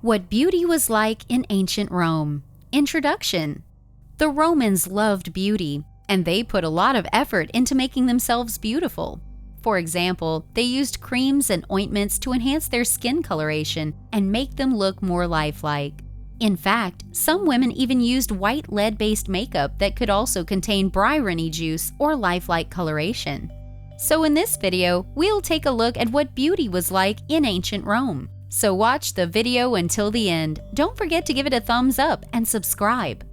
What beauty was like in ancient Rome. Introduction. The Romans loved beauty, and they put a lot of effort into making themselves beautiful. For example, they used creams and ointments to enhance their skin coloration and make them look more lifelike. In fact, some women even used white lead-based makeup that could also contain bryrony juice or lifelike coloration. So in this video, we'll take a look at what beauty was like in ancient Rome. So watch the video until the end. Don't forget to give it a thumbs up and subscribe.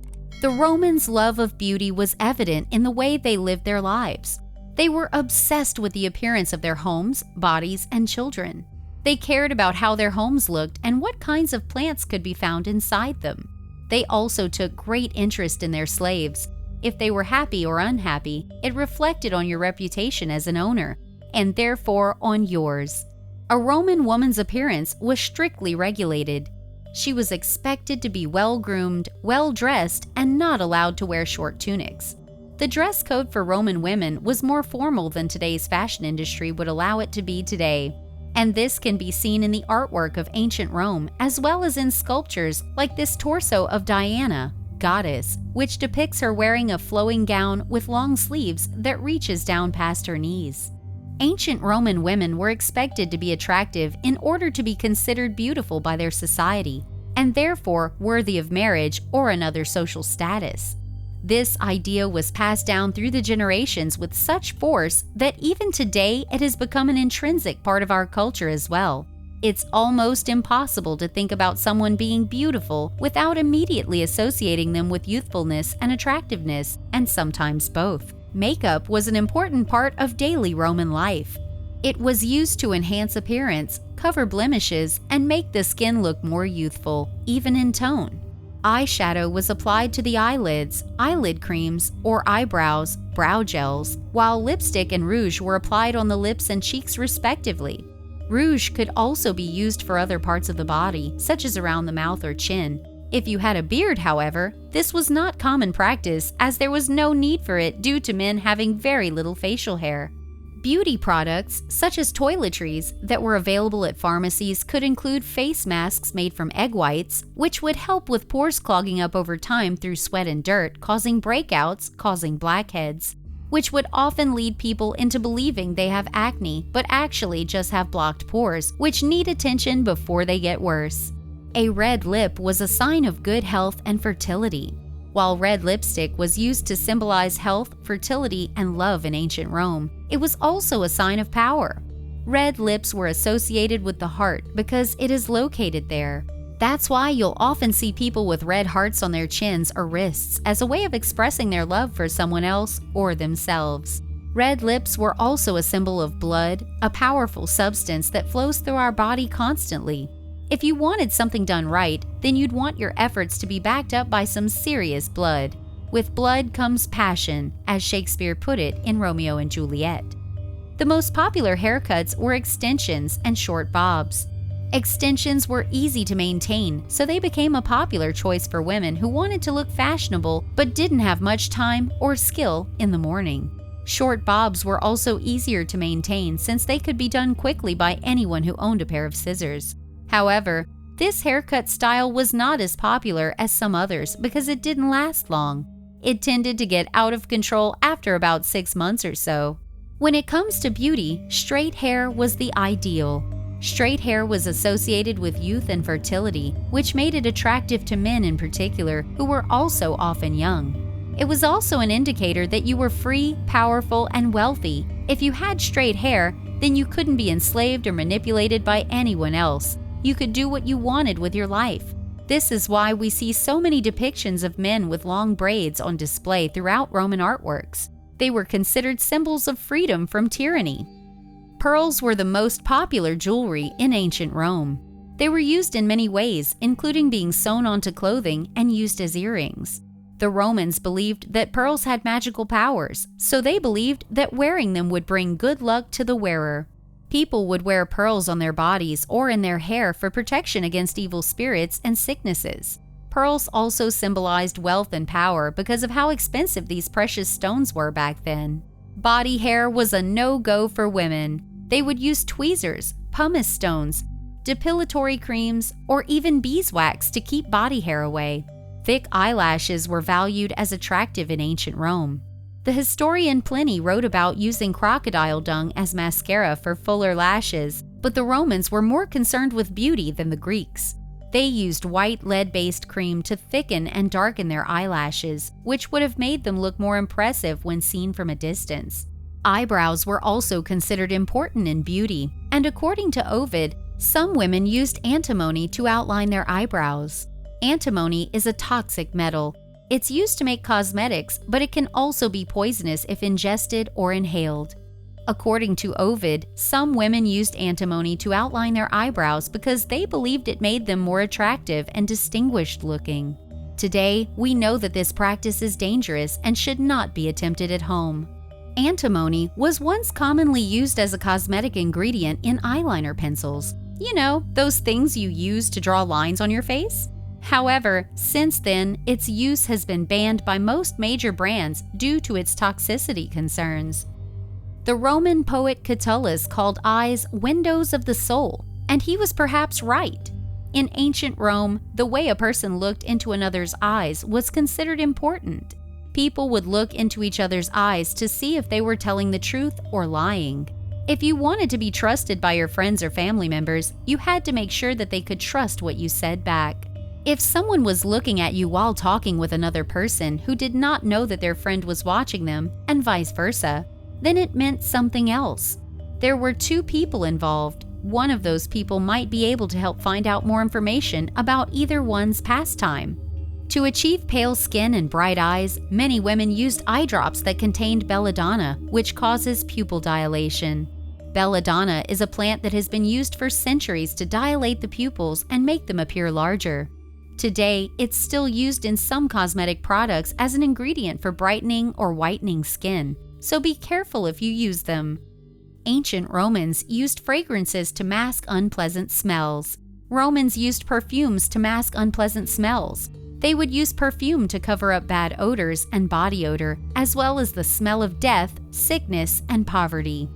The Romans' love of beauty was evident in the way they lived their lives. They were obsessed with the appearance of their homes, bodies, and children. They cared about how their homes looked and what kinds of plants could be found inside them. They also took great interest in their slaves. If they were happy or unhappy, it reflected on your reputation as an owner, and therefore on yours. A Roman woman's appearance was strictly regulated. She was expected to be well-groomed, well-dressed, and not allowed to wear short tunics. The dress code for Roman women was more formal than today's fashion industry would allow it to be today. And this can be seen in the artwork of ancient Rome, as well as in sculptures like this torso of Diana, goddess, which depicts her wearing a flowing gown with long sleeves that reaches down past her knees. Ancient Roman women were expected to be attractive in order to be considered beautiful by their society, and therefore worthy of marriage or another social status. This idea was passed down through the generations with such force that even today it has become an intrinsic part of our culture as well. It's almost impossible to think about someone being beautiful without immediately associating them with youthfulness and attractiveness, and sometimes both. Makeup was an important part of daily Roman life. It was used to enhance appearance, cover blemishes, and make the skin look more youthful, even in tone. Eyeshadow was applied to the eyelids, eyelid creams, or eyebrows, brow gels, while lipstick and rouge were applied on the lips and cheeks respectively. Rouge could also be used for other parts of the body, such as around the mouth or chin. If you had a beard, however, this was not common practice as there was no need for it due to men having very little facial hair. Beauty products, such as toiletries, that were available at pharmacies could include face masks made from egg whites, which would help with pores clogging up over time through sweat and dirt, causing breakouts, causing blackheads, which would often lead people into believing they have acne, but actually just have blocked pores, which need attention before they get worse. A red lip was a sign of good health and fertility. While red lipstick was used to symbolize health, fertility, and love in ancient Rome, it was also a sign of power. Red lips were associated with the heart because it is located there. That's why you'll often see people with red hearts on their chins or wrists as a way of expressing their love for someone else or themselves. Red lips were also a symbol of blood, a powerful substance that flows through our body constantly. If you wanted something done right, then you'd want your efforts to be backed up by some serious blood. With blood comes passion, as Shakespeare put it in Romeo and Juliet. The most popular haircuts were extensions and short bobs. Extensions were easy to maintain, so they became a popular choice for women who wanted to look fashionable but didn't have much time or skill in the morning. Short bobs were also easier to maintain since they could be done quickly by anyone who owned a pair of scissors. However, this haircut style was not as popular as some others because it didn't last long. It tended to get out of control after about 6 months or so. When it comes to beauty, straight hair was the ideal. Straight hair was associated with youth and fertility, which made it attractive to men in particular, who were also often young. It was also an indicator that you were free, powerful, and wealthy. If you had straight hair, then you couldn't be enslaved or manipulated by anyone else. You could do what you wanted with your life. This is why we see so many depictions of men with long braids on display throughout Roman artworks. They were considered symbols of freedom from tyranny. Pearls were the most popular jewelry in ancient Rome. They were used in many ways, including being sewn onto clothing and used as earrings. The Romans believed that pearls had magical powers, so they believed that wearing them would bring good luck to the wearer. People would wear pearls on their bodies or in their hair for protection against evil spirits and sicknesses. Pearls also symbolized wealth and power because of how expensive these precious stones were back then. Body hair was a no-go for women. They would use tweezers, pumice stones, depilatory creams, or even beeswax to keep body hair away. Thick eyelashes were valued as attractive in ancient Rome. The historian Pliny wrote about using crocodile dung as mascara for fuller lashes, but the Romans were more concerned with beauty than the Greeks. They used white lead-based cream to thicken and darken their eyelashes, which would have made them look more impressive when seen from a distance. Eyebrows were also considered important in beauty, and according to Ovid, some women used antimony to outline their eyebrows. Antimony is a toxic metal. It's used to make cosmetics, but it can also be poisonous if ingested or inhaled. According to Ovid, some women used antimony to outline their eyebrows because they believed it made them more attractive and distinguished looking. Today, we know that this practice is dangerous and should not be attempted at home. Antimony was once commonly used as a cosmetic ingredient in eyeliner pencils. You know, those things you use to draw lines on your face? However, since then, its use has been banned by most major brands due to its toxicity concerns. The Roman poet Catullus called eyes windows of the soul, and he was perhaps right. In ancient Rome, the way a person looked into another's eyes was considered important. People would look into each other's eyes to see if they were telling the truth or lying. If you wanted to be trusted by your friends or family members, you had to make sure that they could trust what you said back. If someone was looking at you while talking with another person who did not know that their friend was watching them, and vice versa, then it meant something else. There were two people involved. One of those people might be able to help find out more information about either one's pastime. To achieve pale skin and bright eyes, many women used eye drops that contained belladonna, which causes pupil dilation. Belladonna is a plant that has been used for centuries to dilate the pupils and make them appear larger. Today, it's still used in some cosmetic products as an ingredient for brightening or whitening skin, so be careful if you use them. Ancient Romans used fragrances to mask unpleasant smells. Romans used perfumes to mask unpleasant smells. They would use perfume to cover up bad odors and body odor, as well as the smell of death, sickness, and poverty.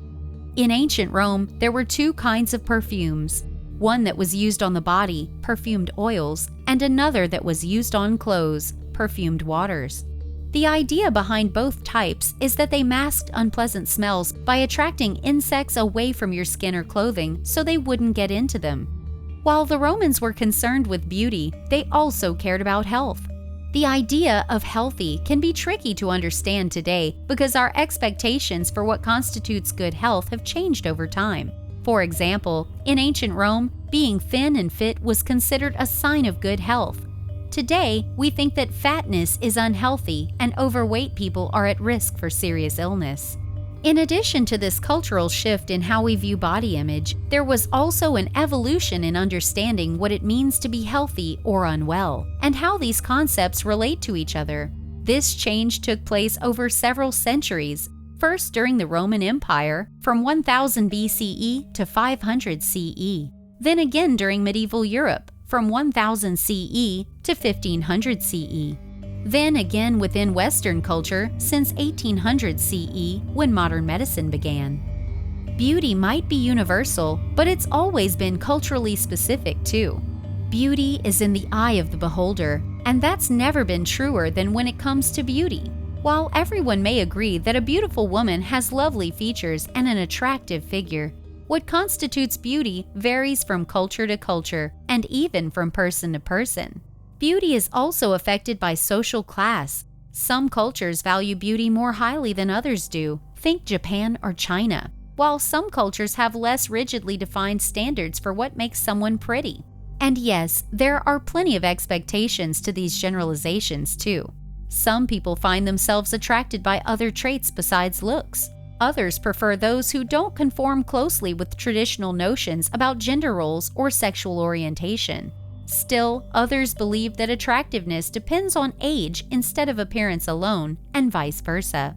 In ancient Rome, there were two kinds of perfumes. One that was used on the body, perfumed oils, and another that was used on clothes, perfumed waters. The idea behind both types is that they masked unpleasant smells by attracting insects away from your skin or clothing so they wouldn't get into them. While the Romans were concerned with beauty, they also cared about health. The idea of healthy can be tricky to understand today because our expectations for what constitutes good health have changed over time. For example, in ancient Rome, being thin and fit was considered a sign of good health. Today, we think that fatness is unhealthy and overweight people are at risk for serious illness. In addition to this cultural shift in how we view body image, there was also an evolution in understanding what it means to be healthy or unwell, and how these concepts relate to each other. This change took place over several centuries, first during the Roman Empire, from 1000 BCE to 500 CE, then again during medieval Europe, from 1000 CE to 1500 CE. Then again within Western culture since 1800 CE when modern medicine began. Beauty might be universal, but it's always been culturally specific too. Beauty is in the eye of the beholder, and that's never been truer than when it comes to beauty. While everyone may agree that a beautiful woman has lovely features and an attractive figure, what constitutes beauty varies from culture to culture and even from person to person. Beauty is also affected by social class. Some cultures value beauty more highly than others do. Think Japan or China. While some cultures have less rigidly defined standards for what makes someone pretty. And yes, there are plenty of expectations to these generalizations too. Some people find themselves attracted by other traits besides looks. Others prefer those who don't conform closely with traditional notions about gender roles or sexual orientation. Still, others believe that attractiveness depends on age instead of appearance alone, and vice versa.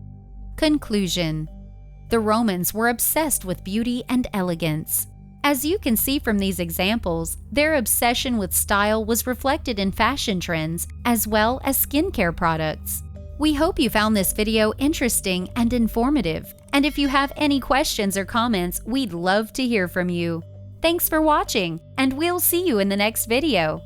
Conclusion: the Romans were obsessed with beauty and elegance. As you can see from these examples, their obsession with style was reflected in fashion trends as well as skincare products. We hope you found this video interesting and informative, and if you have any questions or comments, we'd love to hear from you. Thanks for watching, and we'll see you in the next video.